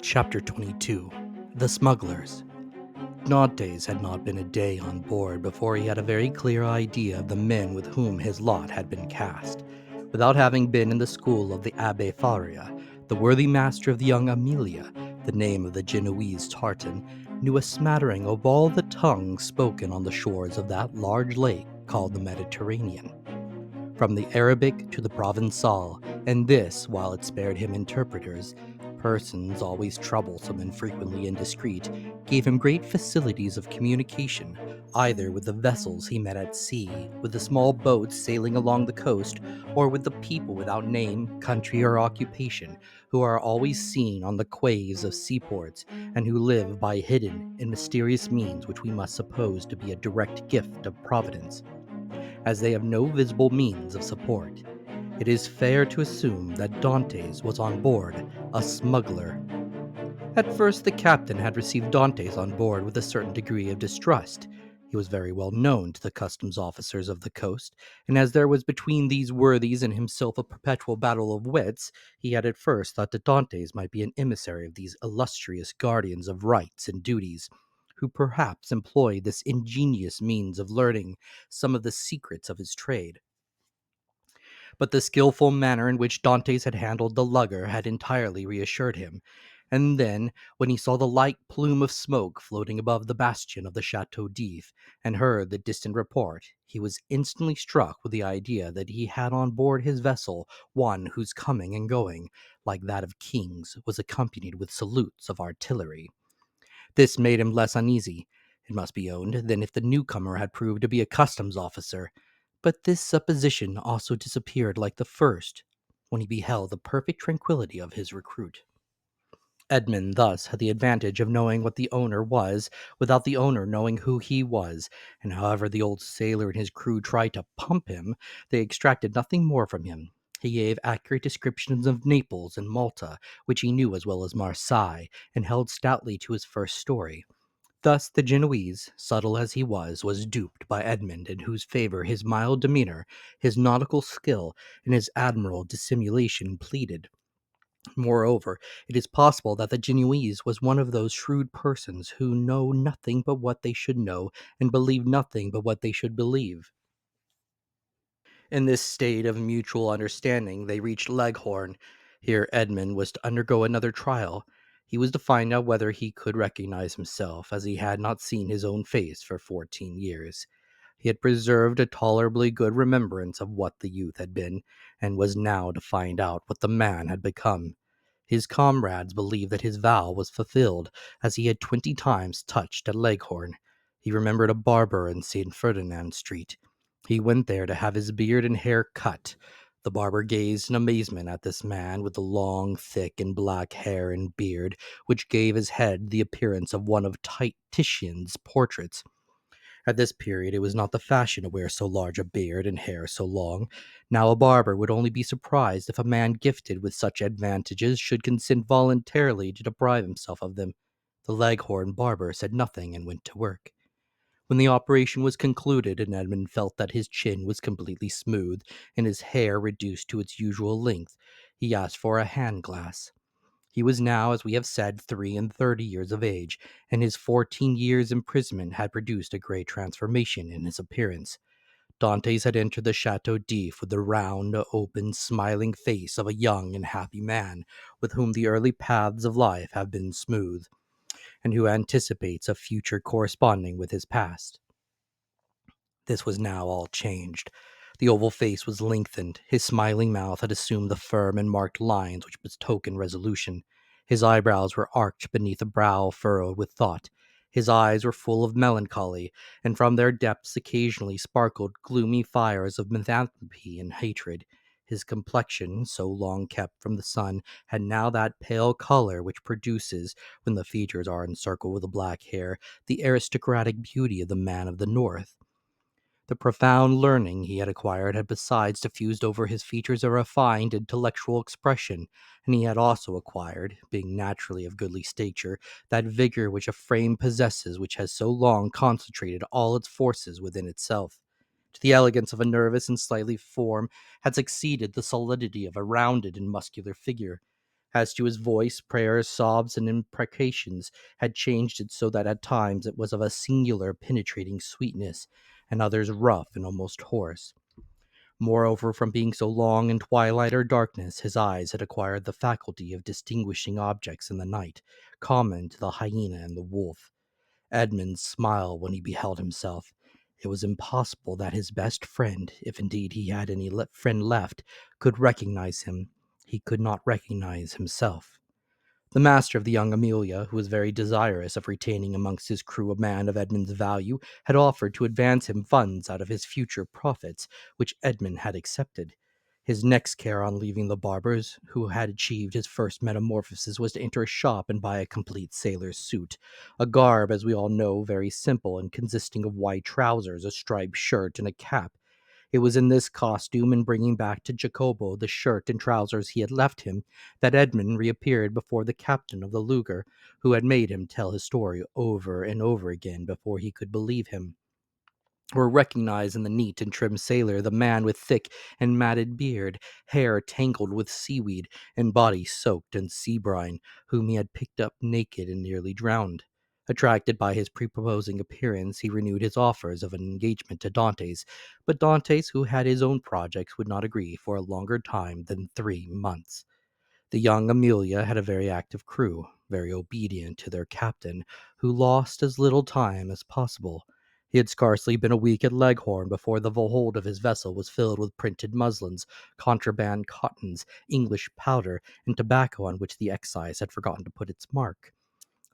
Chapter 22 The Smugglers. Dantès had not been a day on board before he had a very clear idea of the men with whom his lot had been cast. Without having been in the school of the Abbé Faria, the worthy master of the young Amelia, the name of the Genoese tartan, knew a smattering of all the tongues spoken on the shores of that large lake called the Mediterranean. From the Arabic to the Provençal, and this while it spared him interpreters. Persons, always troublesome and frequently indiscreet, gave him great facilities of communication, either with the vessels he met at sea, with the small boats sailing along the coast, or with the people without name, country, or occupation, who are always seen on the quays of seaports, and who live by hidden and mysterious means which we must suppose to be a direct gift of Providence. As they have no visible means of support, it is fair to assume that Dantès was on board a smuggler. At first, the captain had received Dantès on board with a certain degree of distrust. He was very well known to the customs officers of the coast, and as there was between these worthies and himself a perpetual battle of wits, he had at first thought that Dantès might be an emissary of these illustrious guardians of rights and duties, who perhaps employed this ingenious means of learning some of the secrets of his trade. But the skillful manner in which Dantès had handled the lugger had entirely reassured him. And then, when he saw the light plume of smoke floating above the bastion of the Château d'If, and heard the distant report, he was instantly struck with the idea that he had on board his vessel one whose coming and going, like that of kings, was accompanied with salutes of artillery. This made him less uneasy, it must be owned, than if the newcomer had proved to be a customs officer. But this supposition also disappeared like the first, when he beheld the perfect tranquillity of his recruit. Edmond thus had the advantage of knowing what the owner was, without the owner knowing who he was, and however the old sailor and his crew tried to pump him, they extracted nothing more from him. He gave accurate descriptions of Naples and Malta, which he knew as well as Marseille, and held stoutly to his first story. Thus the Genoese, subtle as he was duped by Edmond, in whose favor his mild demeanor, his nautical skill, and his admirable dissimulation pleaded. Moreover, it is possible that the Genoese was one of those shrewd persons who know nothing but what they should know, and believe nothing but what they should believe. In this state of mutual understanding, they reached Leghorn. Here Edmund was to undergo another trial. He was to find out whether he could recognize himself, as he had not seen his own face for 14 years. He had preserved a tolerably good remembrance of what the youth had been, and was now to find out what the man had become. His comrades believed that his vow was fulfilled, as he had 20 times touched at Leghorn. He remembered a barber in St. Ferdinand Street. He went there to have his beard and hair cut. The barber gazed in amazement at this man with the long, thick, and black hair and beard, which gave his head the appearance of one of Titian's portraits. At this period it was not the fashion to wear so large a beard and hair so long. Now a barber would only be surprised if a man gifted with such advantages should consent voluntarily to deprive himself of them. The Leghorn barber said nothing and went to work. When the operation was concluded and Edmund felt that his chin was completely smooth and his hair reduced to its usual length, he asked for a hand glass. He was now, as we have said, 33 years of age, and his 14 years' imprisonment had produced a great transformation in his appearance. Dantès had entered the Château d'If with the round, open, smiling face of a young and happy man, with whom the early paths of life have been smooth, and who anticipates a future corresponding with his past. This was now all changed. The oval face was lengthened, his smiling mouth had assumed the firm and marked lines which betoken resolution. His eyebrows were arched beneath a brow furrowed with thought. His eyes were full of melancholy, and from their depths occasionally sparkled gloomy fires of misanthropy and hatred. His complexion, so long kept from the sun, had now that pale color which produces, when the features are encircled with black hair, the aristocratic beauty of the man of the north. The profound learning he had acquired had besides diffused over his features a refined intellectual expression, and he had also acquired, being naturally of goodly stature, that vigor which a frame possesses which has so long concentrated all its forces within itself. To the elegance of a nervous and slightly form had succeeded the solidity of a rounded and muscular figure. As to his voice, prayers, sobs, and imprecations had changed it so that at times it was of a singular penetrating sweetness, and others rough and almost hoarse. Moreover, from being so long in twilight or darkness, his eyes had acquired the faculty of distinguishing objects in the night, common to the hyena and the wolf. Edmund smiled when he beheld himself. It was impossible that his best friend, if indeed he had any friend left, could recognize him. He could not recognize himself. The master of the young Amelia, who was very desirous of retaining amongst his crew a man of Edmund's value, had offered to advance him funds out of his future profits, which Edmund had accepted. His next care on leaving the barber's, who had achieved his first metamorphosis, was to enter a shop and buy a complete sailor's suit, a garb, as we all know, very simple and consisting of white trousers, a striped shirt, and a cap. It was in this costume, and bringing back to Jacopo the shirt and trousers he had left him, that Edmund reappeared before the captain of the lugger, who had made him tell his story over and over again before he could believe him, or recognize in the neat and trim sailor the man with thick and matted beard, hair tangled with seaweed, and body soaked in sea brine, whom he had picked up naked and nearly drowned. Attracted by his prepossessing appearance, he renewed his offers of an engagement to Dantès, but Dantès, who had his own projects, would not agree for a longer time than 3 months. The young Amelia had a very active crew, very obedient to their captain, who lost as little time as possible. He had scarcely been a week at Leghorn before the hold of his vessel was filled with printed muslins, contraband cottons, English powder, and tobacco on which the excise had forgotten to put its mark.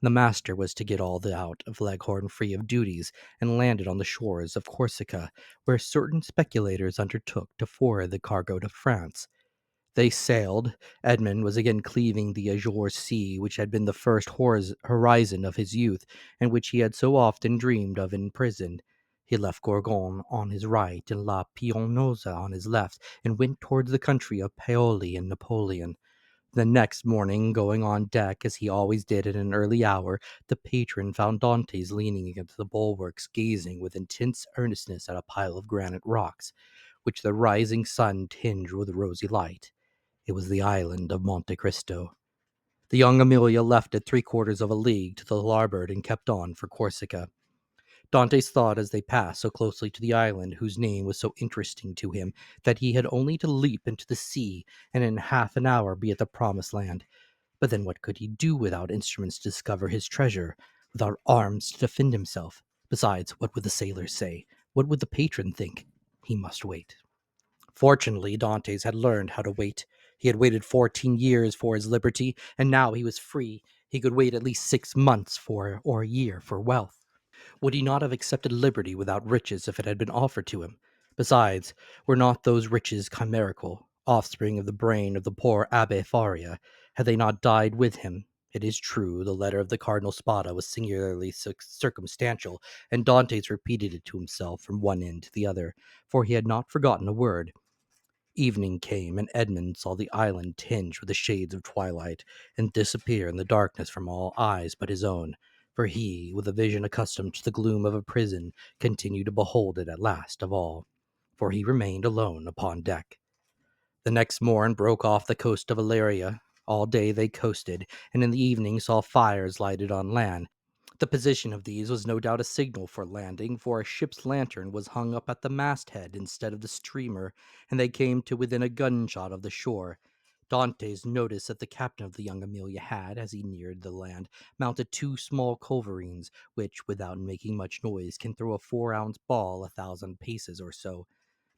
The master was to get all the out of Leghorn free of duties, and landed on the shores of Corsica, where certain speculators undertook to forward the cargo to France. They sailed. Edmund was again cleaving the azure sea, which had been the first horizon of his youth, and which he had so often dreamed of in prison. He left Gorgone on his right and La Pionosa on his left, and went towards the country of Paoli and Napoleon. The next morning, going on deck, as he always did at an early hour, the patron found Dantès leaning against the bulwarks, gazing with intense earnestness at a pile of granite rocks, which the rising sun tinged with rosy light. It was the island of Monte Cristo. The young Amelia left it 3/4 of a league to the larboard and kept on for Corsica. Dantès thought as they passed so closely to the island whose name was so interesting to him that he had only to leap into the sea and in half an hour be at the promised land. But then what could he do without instruments to discover his treasure, without arms to defend himself? Besides, what would the sailors say? What would the patron think? He must wait. Fortunately, Dantès had learned how to wait. He had waited 14 years for his liberty, and now he was free. He could wait at least 6 months or a year for wealth. Would he not have accepted liberty without riches if it had been offered to him? Besides, were not those riches chimerical, offspring of the brain of the poor Abbé Faria? Had they not died with him? It is true, the letter of the Cardinal Spada was singularly circumstantial, and Dantès repeated it to himself from one end to the other, for he had not forgotten a word. Evening came, and Edmund saw the island tinged with the shades of twilight, and disappear in the darkness from all eyes but his own, for he, with a vision accustomed to the gloom of a prison, continued to behold it at last of all, for he remained alone upon deck. The next morn broke off the coast of Illyria. All day they coasted, and in the evening saw fires lighted on land. The position of these was no doubt a signal for landing, for a ship's lantern was hung up at the masthead instead of the streamer, and they came to within a gunshot of the shore. Dantès noticed that the captain of the young Amelia had, as he neared the land, mounted 2 small culverines, which, without making much noise, can throw a 4-ounce ball 1,000 paces or so.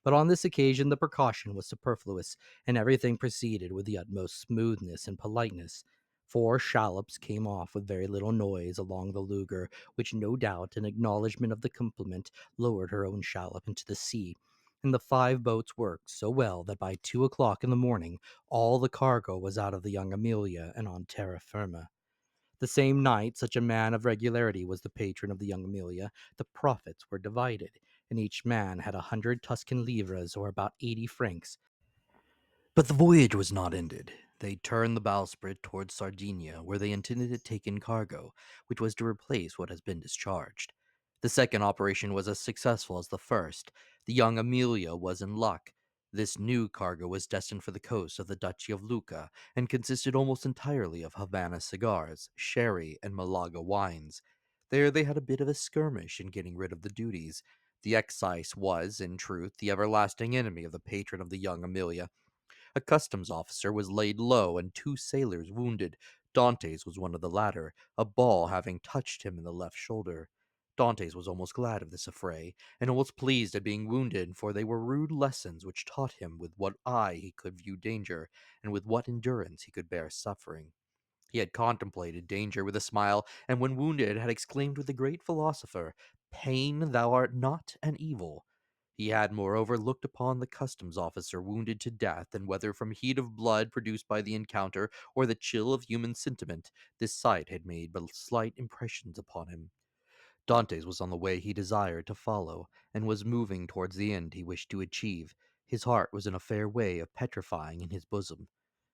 But on this occasion the precaution was superfluous, and everything proceeded with the utmost smoothness and politeness. 4 shallops came off with very little noise along the Luger, which no doubt, in acknowledgment of the compliment, lowered her own shallop into the sea, and the 5 boats worked so well that by 2 o'clock in the morning all the cargo was out of the young Amelia and on terra firma. The same night, such a man of regularity was the patron of the young Amelia, the profits were divided, and each man had 100 Tuscan livres, or about 80 francs. But the voyage was not ended. They turned the bowsprit towards Sardinia, where they intended to take in cargo, which was to replace what has been discharged. The second operation was as successful as the first. The young Amelia was in luck. This new cargo was destined for the coast of the Duchy of Lucca and consisted almost entirely of Havana cigars, sherry, and Malaga wines. There they had a bit of a skirmish in getting rid of the duties. The excise was, in truth, the everlasting enemy of the patron of the young Amelia. A customs officer was laid low and two sailors wounded. Dante's was one of the latter, a ball having touched him in the left shoulder. Dante's was almost glad of this affray, and almost pleased at being wounded, for they were rude lessons which taught him with what eye he could view danger, and with what endurance he could bear suffering. He had contemplated danger with a smile, and when wounded had exclaimed with the great philosopher, "Pain, thou art not an evil." He had, moreover, looked upon the customs officer wounded to death, and whether from heat of blood produced by the encounter, or the chill of human sentiment, this sight had made but slight impressions upon him. Dante's was on the way he desired to follow, and was moving towards the end he wished to achieve. His heart was in a fair way of petrifying in his bosom.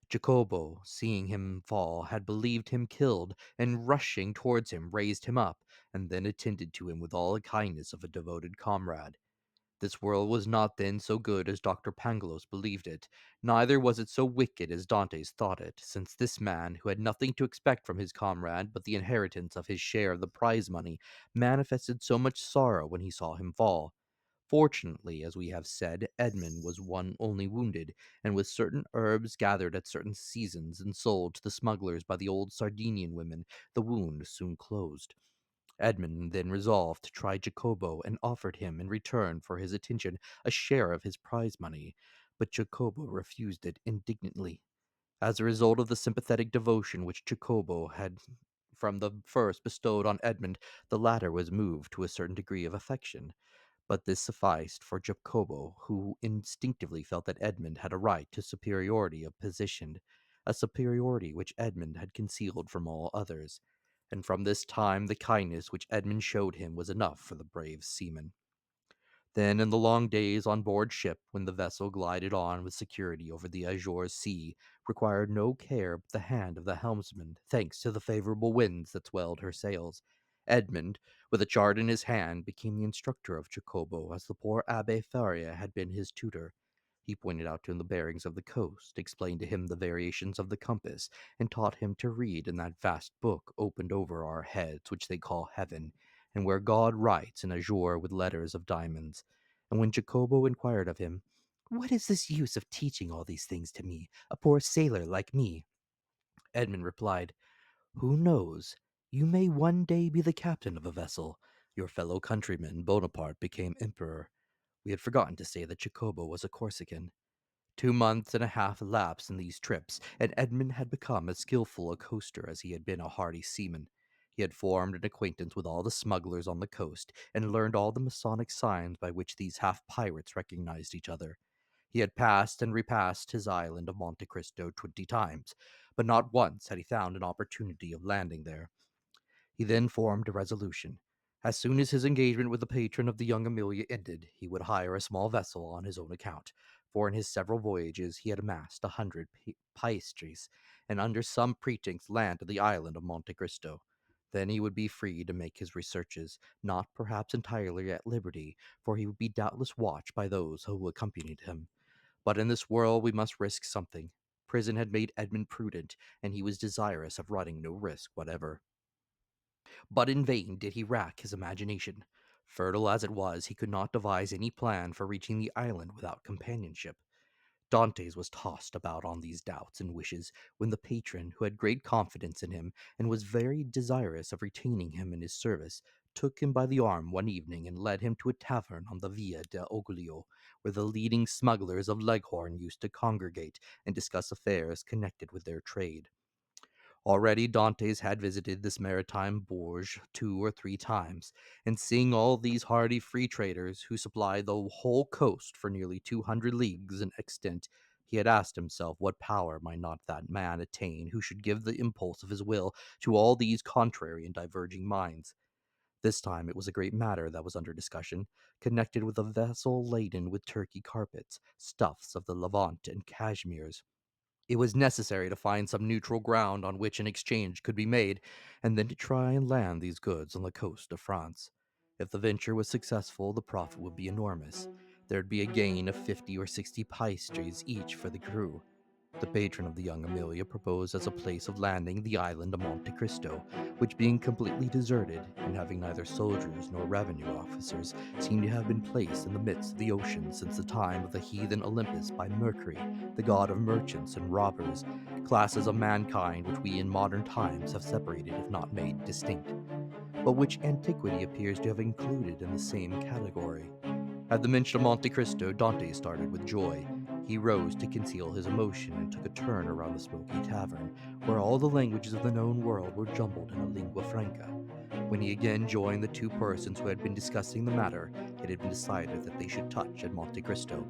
Jacobo, seeing him fall, had believed him killed, and rushing towards him, raised him up, and then attended to him with all the kindness of a devoted comrade. This world was not then so good as Dr. Pangloss believed it, neither was it so wicked as Dantes thought it, since this man, who had nothing to expect from his comrade but the inheritance of his share of the prize money, manifested so much sorrow when he saw him fall. Fortunately, as we have said, Edmund was one only wounded, and with certain herbs gathered at certain seasons and sold to the smugglers by the old Sardinian women, the wound soon closed. Edmund then resolved to try Jacobo, and offered him, in return for his attention, a share of his prize money, but Jacobo refused it indignantly. As a result of the sympathetic devotion which Jacobo had from the first bestowed on Edmund, the latter was moved to a certain degree of affection. But this sufficed for Jacobo, who instinctively felt that Edmund had a right to superiority of position, a superiority which Edmund had concealed from all others. And from this time the kindness which Edmund showed him was enough for the brave seaman. Then, in the long days on board ship, when the vessel glided on with security over the azure sea, required no care but the hand of the helmsman, thanks to the favorable winds that swelled her sails. Edmund, with a chart in his hand, became the instructor of Jacobo, as the poor Abbe Faria had been his tutor. He pointed out to him the bearings of the coast, explained to him the variations of the compass, and taught him to read in that vast book opened over our heads, which they call heaven, and where God writes in azure with letters of diamonds. And when Jacobo inquired of him, "What is this use of teaching all these things to me, a poor sailor like me?" Edmund replied, "Who knows? You may one day be the captain of a vessel. Your fellow countryman Bonaparte became emperor." We had forgotten to say that Jacobo was a Corsican. 2 months and a half elapsed in these trips, and Edmund had become as skillful a coaster as he had been a hardy seaman. He had formed an acquaintance with all the smugglers on the coast, and learned all the Masonic signs by which these half pirates recognized each other. He had passed and repassed his island of Monte Cristo 20 times, but not once had he found an opportunity of landing there. He then formed a resolution. As soon as his engagement with the patron of the young Amelia ended, he would hire a small vessel on his own account, for in his several voyages he had amassed 100 piastres, and under some pretext land at the island of Monte Cristo. Then he would be free to make his researches, not perhaps entirely at liberty, for he would be doubtless watched by those who accompanied him. But in this world we must risk something. Prison had made Edmund prudent, and he was desirous of running no risk whatever. But in vain did he rack his imagination. Fertile as it was, he could not devise any plan for reaching the island without companionship. Dantes was tossed about on these doubts and wishes, when the patron, who had great confidence in him, and was very desirous of retaining him in his service, took him by the arm one evening and led him to a tavern on the Via de Oglio, where the leading smugglers of Leghorn used to congregate and discuss affairs connected with their trade. Already Dantes had visited this maritime bourge 2 or 3 times, and seeing all these hardy free traders, who supplied the whole coast for nearly 200 leagues in extent, he had asked himself what power might not that man attain who should give the impulse of his will to all these contrary and diverging minds. This time it was a great matter that was under discussion, connected with a vessel laden with Turkey carpets, stuffs of the Levant, and cashmeres. It was necessary to find some neutral ground on which an exchange could be made, and then to try and land these goods on the coast of France. If the venture was successful, the profit would be enormous. there'd be a gain of 50 or 60 piastres each for the crew. The patron of the young Amelia proposed as a place of landing the island of Monte Cristo, which being completely deserted, and having neither soldiers nor revenue officers, seemed to have been placed in the midst of the ocean since the time of the heathen Olympus by Mercury, the god of merchants and robbers, classes of mankind which we in modern times have separated if not made distinct, but which antiquity appears to have included in the same category. At the mention of Monte Cristo, Dante started with joy. He rose to conceal his emotion and took a turn around the smoky tavern, where all the languages of the known world were jumbled in a lingua franca. When he again joined the two persons who had been discussing the matter, it had been decided that they should touch at Monte Cristo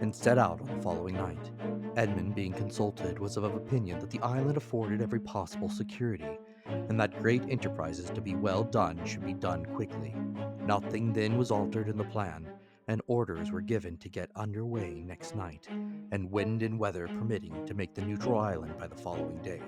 and set out on the following night. Edmond, being consulted, was of opinion that the island afforded every possible security, and that great enterprises to be well done should be done quickly. Nothing then was altered in the plan, and orders were given to get under way next night, and wind and weather permitting to make the neutral island by the following day.